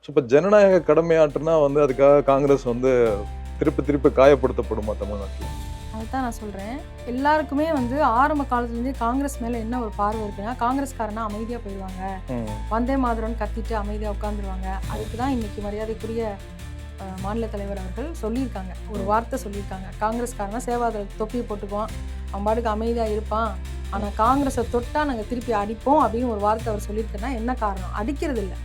இப்ப ஜனநாயக கடமையாற்றுனா வந்து அதுக்காக காங்கிரஸ் வந்து திருப்பி திருப்பி காயப்படுத்தப்படுமா தமிழ்நாட்டில்? அதுதான் நான் சொல்கிறேன். எல்லாருக்குமே வந்து ஆரம்ப காலத்துலேருந்தே காங்கிரஸ் மேலே என்ன ஒரு பார்வை இருக்குன்னா, காங்கிரஸ்காரனா அமைதியாக போயிடுவாங்க, வந்தே மாதரம்னு கத்திட்டு அமைதியாக உட்காந்துருவாங்க. அதுக்கு தான் இன்னைக்கு மரியாதைக்குரிய மாநில தலைவர் அவர்கள் சொல்லியிருக்காங்க, ஒரு வார்த்தை சொல்லியிருக்காங்க. காங்கிரஸ்காரனா சேவாதள தொப்பியை போட்டுக்குவான், அவன் பாட்டுக்கு அமைதியாக இருப்பான், ஆனால் காங்கிரஸை தொட்டா நாங்கள் திருப்பி அடிப்போம் அப்படின்னு ஒரு வார்த்தை அவர் சொல்லியிருக்கேன்னா என்ன காரணம்? அடிக்கிறது இல்லை,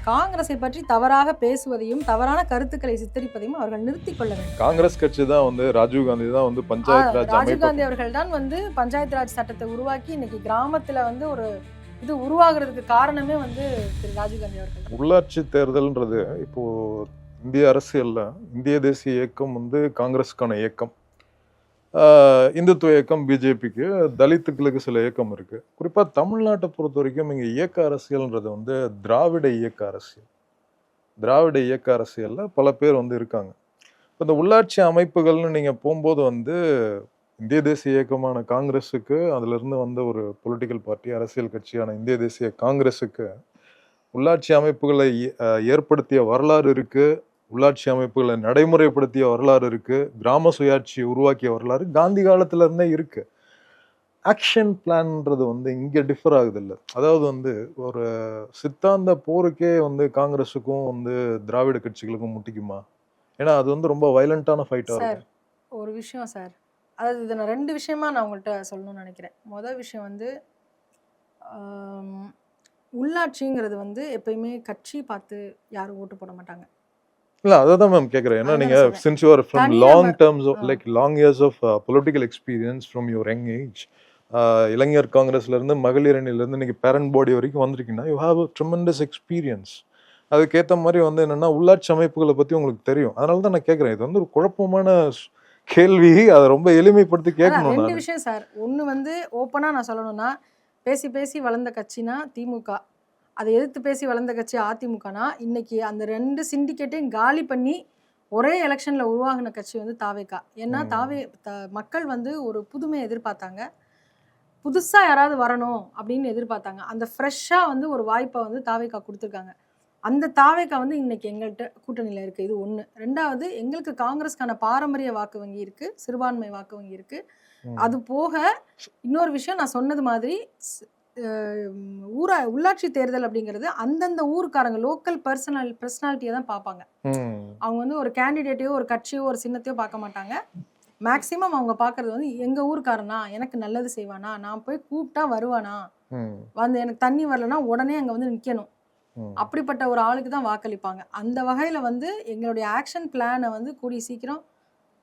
காங்கிரஸை பற்றி தவறாக பேசுவதையும் தவறான கருத்துக்களை சித்தரிப்பதையும் அவர்கள் நிறுத்திக் கொள்ள வேண்டும். காங்கிரஸ் கட்சி தான் வந்து ராஜீவ்காந்தி தான் வந்து பஞ்சாயத்து ராஜ் ராஜீவ்காந்தி அவர்கள் தான் வந்து பஞ்சாயத்து ராஜ் சட்டத்தை உருவாக்கி இன்னைக்கு கிராமத்துல வந்து ஒரு இது உருவாகிறதுக்கு காரணமே வந்து திரு ராஜீவ்காந்தி அவர்கள். உள்ளாட்சி தேர்தல்ன்றது இப்போ இந்திய அரசியல்ல இந்திய தேசிய இயக்கம் வந்து காங்கிரஸுக்கான இயக்கம், இந்துத்துவ இயக்கம் பிஜேபிக்கு, தலித்துக்களுக்கு சில இயக்கம் இருக்கு. குறிப்பா தமிழ்நாட்டை பொறுத்த வரைக்கும் இங்க இயக்க அரசியல்ன்றது வந்து திராவிட இயக்க அரசியல். திராவிட இயக்க அரசியல்ல பல பேர் வந்து இருக்காங்க. இந்த உள்ளாட்சி அமைப்புகள்னு நீங்க போகும்போது வந்து இந்திய தேசிய இயக்கமான காங்கிரஸுக்கு, அதுல இருந்து வந்த ஒரு பொலிட்டிக்கல் பார்ட்டி அரசியல் கட்சியான இந்திய தேசிய காங்கிரஸுக்கு உள்ளாட்சி அமைப்புகளை ஏற்படுத்திய வரலாறு இருக்கு, உள்ளாட்சி அமைப்புகளை நடைமுறைப்படுத்திய வரலாறு இருக்கு, கிராம சுயாட்சி உருவாக்கிய வரலாறு காந்தி காலத்துல இருந்தே இருக்கு. ஆக்ஷன் பிளான்ன்றது வந்து இங்க டிஃபர் ஆகுது இல்லை. அதாவது வந்து ஒரு சித்தாந்த போருக்கே வந்து காங்கிரஸுக்கும் வந்து திராவிட கட்சிகளுக்கும் முட்டிக்குமா? ஏன்னா அது வந்து ரொம்ப வயலண்டான ஃபைட்டா சார். ஒரு விஷயம் சார், அதாவது இதை நான் 2 விஷயமா நான் உங்கள்கிட்ட சொல்லணும்னு நினைக்கிறேன். முதல் விஷயம் வந்து உள்ளாட்சிங்கிறது வந்து எப்பயுமே கட்சி பார்த்து யாரும் ஓட்டு போட மாட்டாங்க. இல்ல அததான் மேம் கேக்குறேன். ஏன்னா நீங்க since you are from long terms of like long years of political experience from your young age, இளைஞர் காங்கிரஸ்ல இருந்து மகளிர் அணில இருந்து நீங்க பேரண்ட் பாடி வரைக்கும் வந்திருக்கீங்கன்னா you have a tremendous experience. அதுக்கேற்ற மாதிரி வந்து என்னன்னா உள்ளாட்சி அமைப்புகளை பத்தி உங்களுக்கு தெரியும். அதனால தான் நான் கேட்கறேன். இது வந்து ஒரு குழப்பமான கேள்வி, அதை ரொம்ப எளிமைப்படுத்தி கேட்கணும். 2 விஷயம் சார். ஒன்று வந்து ஓப்பனா நான் சொல்லணும்னா, பேசி பேசி வளர்ந்த கட்சினா திமுக, அதை எதிர்த்து பேசி வளர்ந்த கட்சி அதிமுகனா, இன்னைக்கு அந்த 2 சிண்டிகேட்டையும் காலி பண்ணி ஒரே எலெக்ஷன்ல உருவாகின கட்சி வந்து தாவேகா. ஏன்னா மக்கள் வந்து ஒரு புதுமையை எதிர்பார்த்தாங்க, புதுசா யாராவது வரணும் அப்படின்னு எதிர்பார்த்தாங்க. அந்த ஃப்ரெஷ்ஷா வந்து ஒரு வாய்ப்பை வந்து தாவேகா கொடுத்துருக்காங்க. அந்த தாவேகா வந்து இன்னைக்கு எங்கள்கிட்ட கூட்டணியில் இருக்குது. இது ஒன்று. 2வது, எங்களுக்கு காங்கிரஸ்க்கான பாரம்பரிய வாக்கு வங்கி இருக்கு, சிறுபான்மை வாக்கு வங்கி இருக்கு. அது போக இன்னொரு விஷயம், நான் சொன்னது மாதிரி உள்ளாட்சி தேர்தல் அப்படிங்கிறது அந்தந்த ஊருக்காரங்க லோக்கல் பர்சனாலிட்டியை தான் பார்ப்பாங்க. அவங்க வந்து ஒரு கேண்டிடேட்டையோ ஒரு கட்சியோ ஒரு சின்னத்தையோ பார்க்க மாட்டாங்க. மேக்சிமம் அவங்க பார்க்கறது வந்து எங்க ஊருக்காரனா, எனக்கு நல்லது செய்வானா, நான் போய் கூப்பிட்டா வருவானா, வந்து எனக்கு தண்ணி வரலன்னா உடனே அங்கே வந்து நிற்கணும், அப்படிப்பட்ட ஒரு ஆளுக்கு தான் வாக்களிப்பாங்க. அந்த வகையில் வந்து எங்களுடைய ஆக்ஷன் பிளானை வந்து கூடிய சீக்கிரம்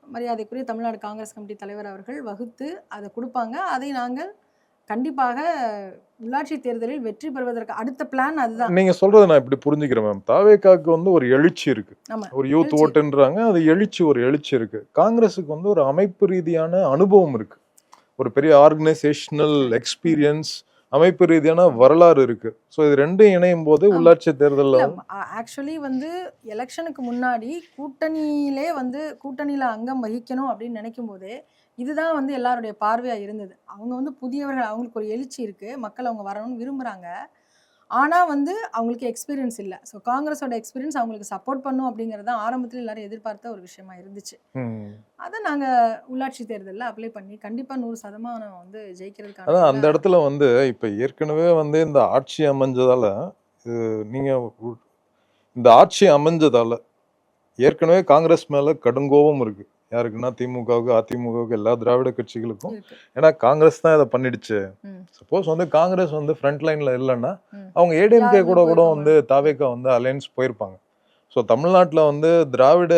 மரியாதைக்குரிய தமிழ்நாடு காங்கிரஸ் கமிட்டி தலைவர் அவர்கள் வகுத்து அதை கொடுப்பாங்க. அதை நாங்கள் கண்டிப்பாக உள்ளாட்சி தேர்தலில் வெற்றி பெறுவதற்கு அடுத்த பிளான் அதுதான். நீங்க சொல்றதை நான் இப்படி புரிஞ்சுக்கிறேன் மேம். தாவேகாக்கு வந்து ஒரு எழுச்சி இருக்கு, ஒரு யூத் ஓட்டுன்றாங்க, அது எழுச்சி, ஒரு எழுச்சி இருக்கு. காங்கிரஸுக்கு வந்து ஒரு அமைப்பு ரீதியான அனுபவம் இருக்கு, ஒரு பெரிய ஆர்கனைசேஷனல் எக்ஸ்பீரியன்ஸ், அமைப்பு ரீதியான வரலாறு இருக்கு. ஸோ இது ரெண்டும் இணையும் போது உள்ளாட்சி தேர்தலில் ஆக்சுவலி வந்து எலெக்ஷனுக்கு முன்னாடி கூட்டணியில் அங்கம் வகிக்கணும் அப்படின்னு நினைக்கும் போதே இதுதான் வந்து எல்லாருடைய பார்வையாக இருந்தது. அவங்க வந்து புதியவர்கள், அவங்களுக்கு ஒரு எழுச்சி இருக்கு, மக்கள் அவங்க வரணும்னு விரும்புகிறாங்க. ஆனால் வந்து அவங்களுக்கு எக்ஸ்பீரியன்ஸ் இல்லை. ஸோ காங்கிரஸோட எக்ஸ்பீரியன்ஸ் அவங்களுக்கு சப்போர்ட் பண்ணும் அப்படிங்கிறது தான் ஆரம்பத்தில் எல்லாரும் எதிர்பார்த்த ஒரு விஷயமா இருந்துச்சு. அதை நாங்கள் உள்ளாட்சி தேர்தலில் அப்ளை பண்ணி கண்டிப்பாக 100% வந்து ஜெயிக்கிறதுக்கான. அதான் அந்த இடத்துல வந்து இப்போ ஏற்கனவே வந்து இந்த ஆட்சி அமைஞ்சதால, நீங்கள் இந்த ஆட்சி அமைஞ்சதால ஏற்கனவே காங்கிரஸ் மேலே கடுங்கோபம் இருக்கு. யாருக்குன்னா திமுகவுக்கு, அதிமுகவுக்கு, எல்லா திராவிட கட்சிகளுக்கும். ஏன்னா காங்கிரஸ் தான் இதை பண்ணிடுச்சு. சப்போஸ் வந்து காங்கிரஸ் வந்து ஃப்ரண்ட் லைன்ல இல்லைன்னா அவங்க ஏடிஎம்கே கூட வந்து தாவேகா வந்து அலையன்ஸ் போயிருப்பாங்க. ஸோ தமிழ்நாட்டில் வந்து திராவிட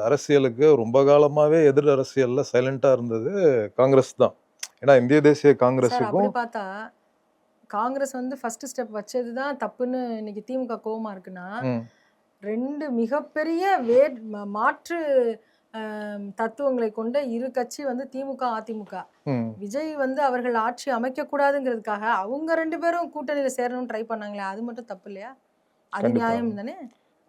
அரசியலுக்கு ரொம்ப காலமாகவே எதிர் அரசியலில் சைலண்டாக இருந்தது காங்கிரஸ் தான். ஏன்னா இந்திய தேசிய காங்கிரஸுக்கும் பார்த்தா காங்கிரஸ் வந்து ஃபர்ஸ்ட் ஸ்டெப் வச்சது தான் தப்புன்னு இன்னைக்கு திமுக கோவமா இருக்குன்னா, 2 மிகப்பெரிய மாற்று தத்துவங்களை கொண்ட இரு கட்சி வந்து திமுக அதிமுக. விஜய் வந்து அவர்கள் ஆட்சி அமைக்க கூடாதுங்கிறதுக்காக அவங்க 2 பேரும் கூட்டணியில சேரணும்னு ட்ரை பண்ணாங்களே, அது மட்டும் தப்பு இல்லையா? அது நியாயம் தானே?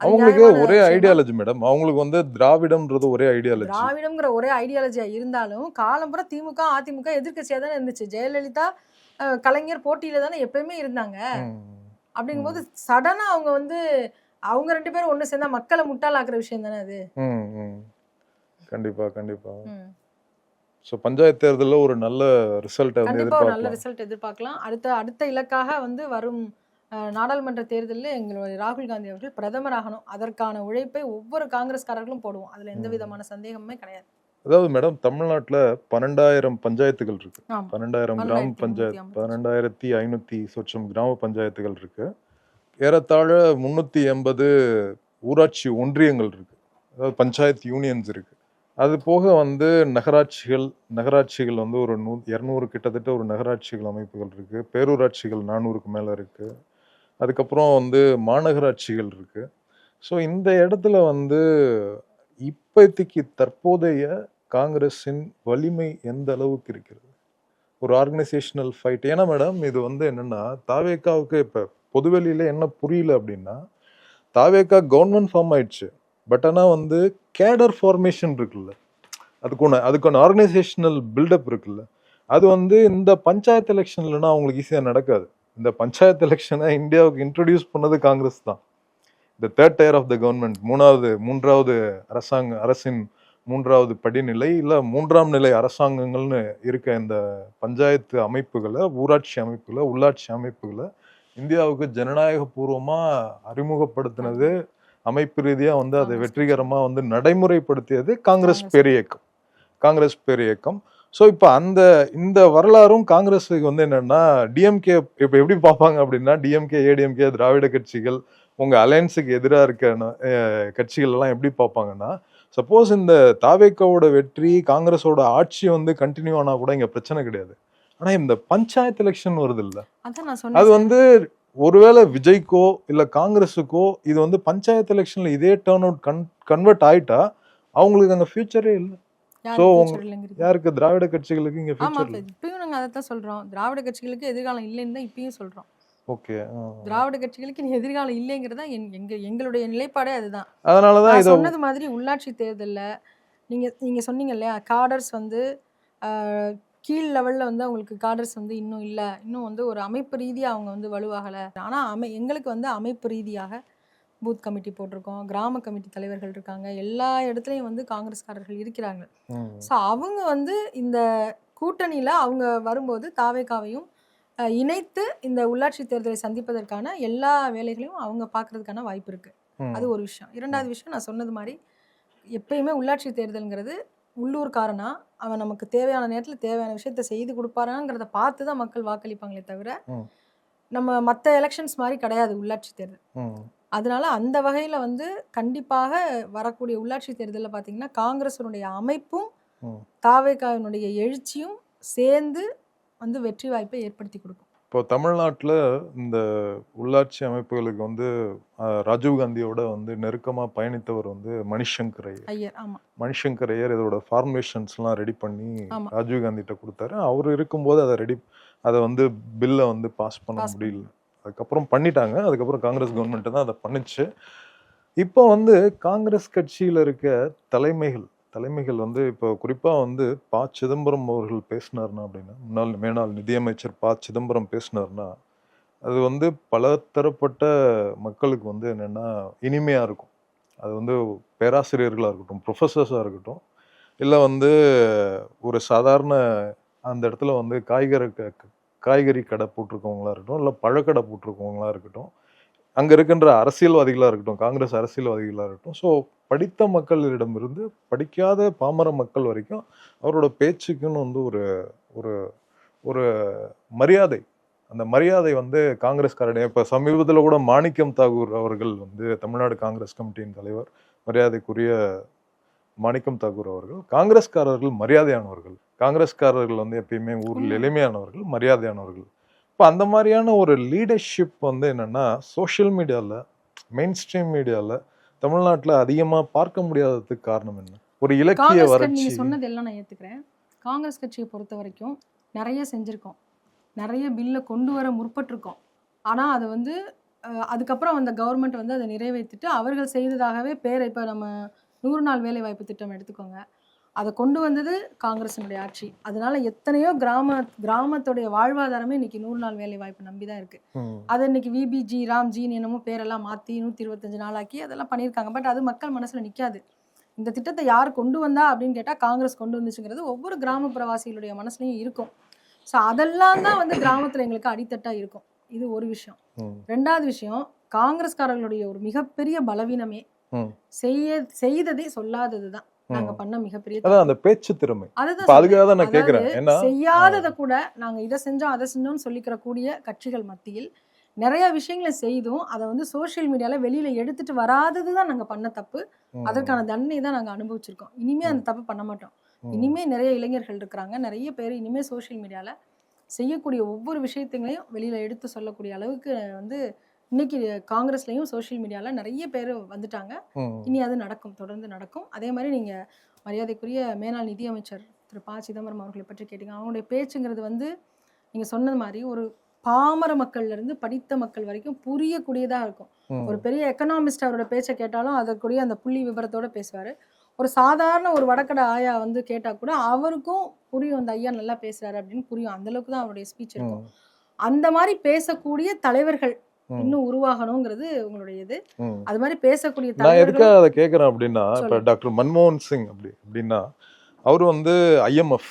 அவங்களுக்கு ஒரே ஐடியாலஜி மேடம். அவங்களுக்கு வந்து திராவிடம்ன்றது ஒரே ஐடியாலஜி. திராவிடம்ங்கிற ஒரே ஐடியாலஜியா இருந்தாலும் காலம்புற திமுக அதிமுக எதிர்கட்சியா தானே இருந்துச்சு. ஜெயலலிதா கலைஞர் போட்டியில தானே எப்பயுமே இருந்தாங்க. அப்படிங்கும்போது சடனா அவங்க வந்து அவங்க 2 பேரும் ஒண்ணு சேர்ந்தா மக்களை முட்டாளாக்குற விஷயம் தானே அது. ம், ம். கண்டிப்பா, கண்டிப்பா. ம். ஸோ பஞ்சாயத்து தேர்தல்ல ஒரு நல்ல ரிசல்ட்டை வந்து கண்டிப்பா ஒரு நல்ல எதிர்பார்க்கலாம். ரிசல்ட் எதிர்பார்க்கலாம். அடுத்த இலக்காக வந்து வரும் நாடாளுமன்ற தேர்தலில் எங்களுடைய ராகுல் காந்தி அவர்கள் பிரதமர் ஆகணும். அதற்கான உழைப்பை ஒவ்வொரு காங்கிரஸ்காரர்களும் போடுவோம். அதுல எந்த ம். விதமான சந்தேகமுமே கிடையாது. அதாவது மேடம், தமிழ்நாட்டுல 12,000 பஞ்சாயத்துகள் இருக்கு. ஆமா. 12,000 கிராம பஞ்சாயத்து, 12,350 12,500 சொச்சம் கிராம பஞ்சாயத்துகள் இருக்கு. ஏறத்தாழ 380 ஊராட்சி ஒன்றியங்கள் இருக்கு. அதாவது பஞ்சாயத்து யூனியன்ஸ் இருக்கு. அது போக வந்து நகராட்சிகள் வந்து ஒரு 200 கிட்டத்தட்ட ஒரு நகராட்சிகள் அமைப்புகள் இருக்கு. பேரூராட்சிகள் 400க்கு மேல இருக்கு. அதுக்கப்புறம் வந்து மாநகராட்சிகள் இருக்கு. ஸோ இந்த இடத்துல வந்து இப்போதைக்கு தற்போதைய காங்கிரஸின் வலிமை எந்த அளவுக்கு இருக்கிறது? ஒரு ஆர்கனைசேஷனல் ஃபைட். ஏன்னா மேடம், இது வந்து என்னன்னா, தாவேகாவுக்கு இப்ப பொதுவெளியில என்ன புரியல அப்படின்னா, தாவேகா கவர்மெண்ட் ஃபார்ம் ஆயிடுச்சு. பட் ஆனா வந்து கேடர் ஃபார்மேஷன் இருக்குல்ல, அதுக்கான ஆர்கனைசேஷனல் பில்டப் இருக்குல்ல, அது வந்து இந்த பஞ்சாயத்து எலெக்ஷன்லனா அவங்களுக்கு ஈஸியா நடக்காது. இந்த பஞ்சாயத்து எலெக்ஷனை இந்தியாவுக்கு இன்ட்ரடியூஸ் பண்ணது காங்கிரஸ் தான். இந்த third tier of the government, மூன்றாவது அரசின் 3வது படிநிலை இல்ல 3ஆம் நிலை அரசாங்கங்கள்னு இருக்க இந்த பஞ்சாயத்து அமைப்புகளை, ஊராட்சி அமைப்புகளை, உள்ளாட்சி அமைப்புகளை இந்தியாவுக்கு ஜனநாயக பூர்வமா அறிமுகப்படுத்தினது, அமைப்பு ரீதியா வந்து அதை வெற்றிகரமா வந்து நடைமுறைப்படுத்தியது காங்கிரஸ் பேரியக்கம். ஸோ இப்போ இந்த வரலாறும் காங்கிரஸுக்கு வந்து என்னன்னா, டிஎம்கே இப்போ எப்படி பார்ப்பாங்க அப்படின்னா, டிஎம்கே, ஏடிஎம்கே, திராவிட கட்சிகள், உங்க அலையன்ஸுக்கு எதிராக இருக்க கட்சிகள் எல்லாம் எப்படி பார்ப்பாங்கன்னா, சப்போஸ் இந்த தாவேக்காவோட வெற்றி, காங்கிரஸோட ஆட்சி வந்து கண்டினியூ ஆனா கூட இங்க பிரச்சனை கிடையாது. ஆனா இந்த பஞ்சாயத்து எலெக்ஷன் வருது இல்ல, அது வந்து ஒருவேளை விஜய்க்கோ இல்ல காங்கிரஸுக்கோ இது வந்து பஞ்சாயத்து எலெக்ஷன்ல இதே டர்ன் அவுட் கன்வெர்ட் ஆயிட்டா அவங்களுக்கு அங்க ஃபியூச்சரே இல்லை. ஸோ யாருக்கு? திராவிட கட்சிகளுக்கு இங்க ஃபியூச்சர் இல்லை. இப்பயும் நாங்க அதைத்தான் சொல்றோம். திராவிட கட்சிகளுக்கு எதிர்காலம் இல்லைன்னு தான் இப்பயும் சொல்றோம். ஓகே. திராவிட கட்சிகளுக்கு எதிர்காலம் இல்லைங்கிறதா எங்களுடைய நிலைப்பாடே அதுதான். அதனாலதான் நான் சொன்னது மாதிரி உள்ளாட்சி தேர்தல்ல நீங்க சொன்னீங்க இல்லையா, காடர்ஸ் வந்து கீழ் லெவல்ல வந்து அவங்களுக்கு காடர்ஸ் வந்து இன்னும் இல்லை, இன்னும் வந்து ஒரு அமைப்பு ரீதியா அவங்க வந்து வலுவாகலை. ஆனா எங்களுக்கு வந்து அமைப்பு ரீதியாக பூத் கமிட்டி போட்டிருக்கோம், கிராம கமிட்டி தலைவர்கள் இருக்காங்க, எல்லா இடத்துலையும் வந்து காங்கிரஸ்காரர்கள் இருக்கிறாங்க. ஸோ அவங்க வந்து இந்த கூட்டணியில அவங்க வரும்போது தாவேகாவையும் இணைத்து இந்த உள்ளாட்சி தேர்தலை சந்திப்பதற்கான எல்லா வேலைகளையும் அவங்க பார்க்கறதுக்கான வாய்ப்பு இருக்கு. அது ஒரு விஷயம். 2வது விஷயம், நான் சொன்னது மாதிரி எப்பயுமே உள்ளாட்சி தேர்தல்ங்கிறது உள்ளூர்காரனா அவன் நமக்கு தேவையான நேரத்தில் தேவையான விஷயத்த செய்து கொடுப்பாராங்கிறத பார்த்து தான் மக்கள் வாக்களிப்பாங்களே தவிர நம்ம மற்ற எலெக்ஷன்ஸ் மாதிரி கிடையாது உள்ளாட்சி தேர்தல். அதனால அந்த வகையில வந்து கண்டிப்பாக வரக்கூடிய உள்ளாட்சி தேர்தலில் பார்த்தீங்கன்னா காங்கிரஸினுடைய அமைப்பும் தாவேகாவினுடைய எழுச்சியும் சேர்ந்து வந்து வெற்றி வாய்ப்பை ஏற்படுத்தி கொடுக்கும். இப்போ தமிழ்நாட்டில் இந்த உள்ளாட்சி அமைப்புகளுக்கு வந்து ராஜீவ்காந்தியோட வந்து நெருக்கமாக பயணித்தவர் வந்து மணிசங்கர் ஐயர். மணிசங்கர் ஐயர் இதோட ஃபார்முலேஷன்ஸ்லாம் ரெடி பண்ணி ராஜீவ்காந்திகிட்ட கொடுத்தாரு. அவர் இருக்கும்போது அதை வந்து பில்லை வந்து பாஸ் பண்ண முடியல. அதுக்கப்புறம் பண்ணிட்டாங்க. அதுக்கப்புறம் காங்கிரஸ் கவர்மெண்ட் தான் அதை பண்ணிச்சு. இப்போ வந்து காங்கிரஸ் கட்சியில் இருக்க தலைமைகள் வந்து இப்போ குறிப்பாக வந்து ப. சிதம்பரம் அவர்கள் பேசினார்னா அப்படின்னா, மேனாள் நிதியமைச்சர் ப. சிதம்பரம் பேசினார்னா, அது வந்து பல தரப்பட்ட மக்களுக்கு வந்து என்னென்னா இனிமையாக இருக்கும். அது வந்து பேராசிரியர்களாக இருக்கட்டும், ப்ரொஃபஸர்ஸாக இருக்கட்டும், இல்லை வந்து ஒரு சாதாரண அந்த இடத்துல வந்து காய்கறி கடை போட்டிருக்கவங்களா இருக்கட்டும், இல்லை பழக்கடை போட்டிருக்கவங்களா இருக்கட்டும், அங்கே இருக்கின்ற அரசியல்வாதிகளாக இருக்கட்டும், காங்கிரஸ் அரசியல்வாதிகளாக இருக்கட்டும், ஸோ படித்த மக்களிடமிருந்து படிக்காத பாமர மக்கள் வரைக்கும் அவரோட பேச்சுக்குன்னு வந்து ஒரு ஒரு ஒரு மரியாதை, அந்த மரியாதை வந்து காங்கிரஸ்காரடைய. இப்போ சமீபத்தில் கூட மாணிக்கம் தாகூர் அவர்கள் வந்து தமிழ்நாடு காங்கிரஸ் கமிட்டியின் தலைவர், மரியாதைக்குரிய மாணிக்கம் தாகூர் அவர்கள், காங்கிரஸ்காரர்கள் மரியாதையானவர்கள். காங்கிரஸ்காரர்கள் வந்து எப்பயுமே ஊரில் எளிமையானவர்கள், மரியாதையானவர்கள். இப்போ அந்த மாதிரியான ஒரு லீடர்ஷிப் வந்து என்னன்னா சோஷியல் மீடியாவில், மெயின் ஸ்ட்ரீம் மீடியாவில் தமிழ்நாட்டில் அதிகமாக பார்க்க முடியாததுக்கு காரணம் என்ன? ஒரு இலக்கிய வறட்சி. நீங்க சொன்னது எல்லாம் நான் ஏற்றுக்கிறேன். காங்கிரஸ் கட்சியை பொறுத்த வரைக்கும் நிறைய செஞ்சுருக்கோம், நிறைய பில்லை கொண்டு வர முற்பட்டிருக்கோம். ஆனால் அதை வந்து அதுக்கப்புறம் அந்த கவர்மெண்ட் வந்து அதை நிறைவேற்றிட்டு அவர்கள் செய்ததாகவே பேரை, இப்போ நம்ம 100 நாள் வேலை வாய்ப்பு திட்டம் எடுத்துக்கோங்க, அதை கொண்டு வந்தது காங்கிரஸினுடைய ஆட்சி. அதனால எத்தனையோ கிராமத்துடைய வாழ்வாதாரமே இன்னைக்கு 100 நாள் வேலை வாய்ப்பு நம்பி தான் இருக்கு. அதை இன்னைக்கு விபிஜி ராம்ஜின்னு என்னமோ பேரெல்லாம் மாற்றி 125 நாளாக்கி அதெல்லாம் பண்ணியிருக்காங்க. பட் அது மக்கள் மனசுல நிற்காது. இந்த திட்டத்தை யார் கொண்டு வந்தா அப்படின்னு கேட்டால் காங்கிரஸ் கொண்டு வந்துச்சுங்கிறது ஒவ்வொரு கிராமப்புறவாசிகளுடைய மனசுலையும் இருக்கும். ஸோ அதெல்லாம் தான் வந்து கிராமத்தில் எங்களுக்கு அடித்தட்டாக இருக்கும். இது ஒரு விஷயம். ரெண்டாவது விஷயம், காங்கிரஸ்காரர்களுடைய ஒரு மிகப்பெரிய பலவீனமே செய்ததை சொல்லாதது தான். நாங்க பண்ண மிகப்பெரிய அந்த பேச்சு திறமை. அதுதான் நான் கேக்குறேன். செய்யாததை கூட நாங்க இதை செஞ்சோம் அதை செஞ்சோம்னு சொல்லிக்கிற கூடிய கட்சிகள் மத்தியில் நிறைய விஷயங்களை செய்தும் அதை வந்து சோசியல் மீடியால வெளியில எடுத்துட்டு வராததுதான் நாங்க பண்ண தப்பு. அதற்கான தண்டனை தான் நாங்க அனுபவிச்சிருக்கோம். இனிமே அந்த தப்பு பண்ண மாட்டோம். இனிமே நிறைய இளைஞர்கள் இருக்கிறாங்க, நிறைய பேர் இனிமே சோசியல் மீடியால செய்யக்கூடிய ஒவ்வொரு விஷயத்தையும் வெளியில எடுத்து சொல்லக்கூடிய அளவுக்கு வந்து இன்னைக்கு காங்கிரஸ்லயும் சோசியல் மீடியால நிறைய பேர் வந்துட்டாங்க. இனி அது நடக்கும், தொடர்ந்து நடக்கும். அதே மாதிரி நீங்க மரியாதைக்குரிய மேனாள் நிதியமைச்சர் திரு ப சிதம்பரம் அவர்களை பற்றி கேட்டீங்க. அவங்களுடைய பேச்சுங்கிறது வந்து நீங்க சொன்னது மாதிரி ஒரு பாமர மக்கள்ல இருந்து படித்த மக்கள் வரைக்கும் புரியக்கூடியதா இருக்கும். ஒரு பெரிய எக்கனாமிஸ்ட் அவரோட பேச்சை கேட்டாலும் அதற்குரிய அந்த புள்ளி விவரத்தோட பேசுவாரு. ஒரு சாதாரண ஒரு வடக்கடை ஆயா வந்து கேட்டா கூட அவருக்கும் புரியும், அந்த ஐயா நல்லா பேசுறாரு அப்படின்னு புரியும். அந்த அளவுக்கு தான் அவருடைய ஸ்பீச் இருக்கும். அந்த மாதிரி பேசக்கூடிய தலைவர்கள் இன்னும் உருவாகணுங்கிறது உங்களுடைய இது. அது மாதிரி பேசக்கூடிய நான் எதுக்காக அதை கேட்குறேன் அப்படின்னா, இப்போ டாக்டர் மன்மோகன் சிங் அப்படின்னா அவர் வந்து IMF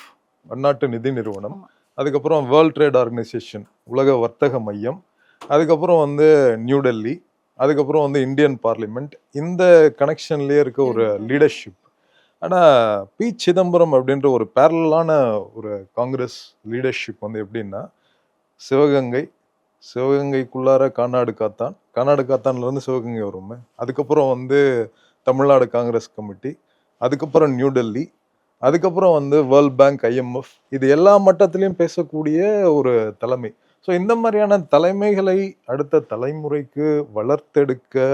பன்னாட்டு நிதி நிறுவனம், அதுக்கப்புறம் வேர்ல்ட் ட்ரேட் ஆர்கனைசேஷன் உலக வர்த்தக மையம், அதுக்கப்புறம் வந்து நியூ டெல்லி, அதுக்கப்புறம் வந்து இந்தியன் பார்லிமெண்ட், இந்த கனெக்ஷன்லேயே இருக்க ஒரு லீடர்ஷிப். ஆனால் பி சிதம்பரம் அப்படின்ற ஒரு பேரலான ஒரு காங்கிரஸ் லீடர்ஷிப் வந்து எப்படின்னா, சிவகங்கைக்குள்ளார கானாடு காத்தான்லேருந்து சிவகங்கை வருமே, அதுக்கப்புறம் வந்து தமிழ்நாடு காங்கிரஸ் கமிட்டி, அதுக்கப்புறம் நியூ டெல்லி, அதுக்கப்புறம் வந்து வேர்ல்ட் பேங்க், IMF, இது எல்லா மட்டத்திலையும் பேசக்கூடிய ஒரு தலைமை. ஸோ இந்த மாதிரியான தலைமைகளை அடுத்த தலைமுறைக்கு வளர்த்தெடுக்க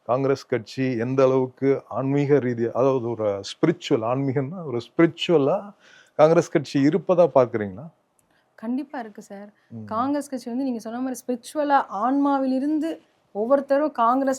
காங்கிரஸ் கட்சி எந்த அளவுக்கு ஆன்மீக ரீதியாக, அதாவது ஒரு ஸ்பிரிச்சுவல், ஆன்மீகம்னா ஒரு ஸ்பிரிச்சுவலாக காங்கிரஸ் கட்சி இருப்பதா பார்க்குறீங்களா? கண்டிப்பா இருக்கு சார். காங்கிரஸ் கட்சி வந்து நீங்க சொன்ன மாதிரி ஸ்பிரிச்சுவலா ஆன்மாவிலிருந்து ஒவ்வொருத்தரும்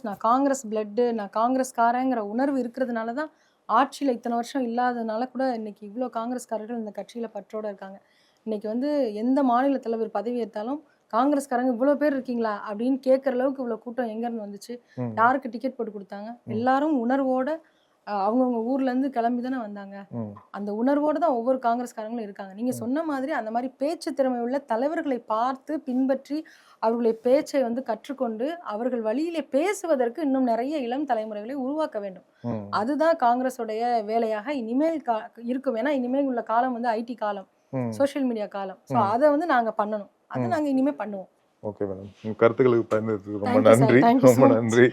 நான் காங்கிரஸ் பிளட்டு, நான் காங்கிரஸ்காரங்கிற உணர்வு இருக்கிறதுனால தான் ஆட்சியில் இத்தனை வருஷம் இல்லாததுனால கூட இன்னைக்கு இவ்வளோ காங்கிரஸ்காரர்கள் இந்த கட்சியில பற்றோட இருக்காங்க. இன்னைக்கு வந்து எந்த மாநில தலைவர் பதவி ஏற்றாலும் காங்கிரஸ்காரங்க இவ்வளோ பேர் இருக்கீங்களா அப்படின்னு கேட்குற அளவுக்கு இவ்வளோ கூட்டம் எங்கேருந்து வந்துச்சு, யாருக்கு டிக்கெட் போட்டு கொடுத்தாங்க, எல்லாரும் உணர்வோட அவங்கவுங்க ஊர்ல இருந்து கிளம்பி தானே வந்தாங்க. அந்த உணர்வோடு தான் ஒவ்வொரு காங்கிரஸ்காரங்களும் இருக்காங்க. நீங்க சொன்ன மாதிரி அந்த மாதிரி பேச்சு திறமை உள்ள தலைவர்களை பார்த்து பின்பற்றி அவர்களுடைய பேச்சை வந்து கற்றுக்கொண்டு அவர்கள் வழியிலே பேசுவதற்கு இன்னும் நிறைய இளம் தலைமுறைகளை உருவாக்க வேண்டும். அதுதான் காங்கிரஸோடைய வேலையாக இனிமேல் இருக்கும். ஏன்னா இனிமேல் உள்ள காலம் வந்து IT காலம், சோசியல் மீடியா காலம். ஸோ அதை வந்து நாங்க பண்ணணும். அதை நாங்க இனிமே பண்ணுவோம். ஓகே மேடம், உங்க கருத்துக்களுக்கு பயந்ததுக்கு ரொம்ப நன்றி.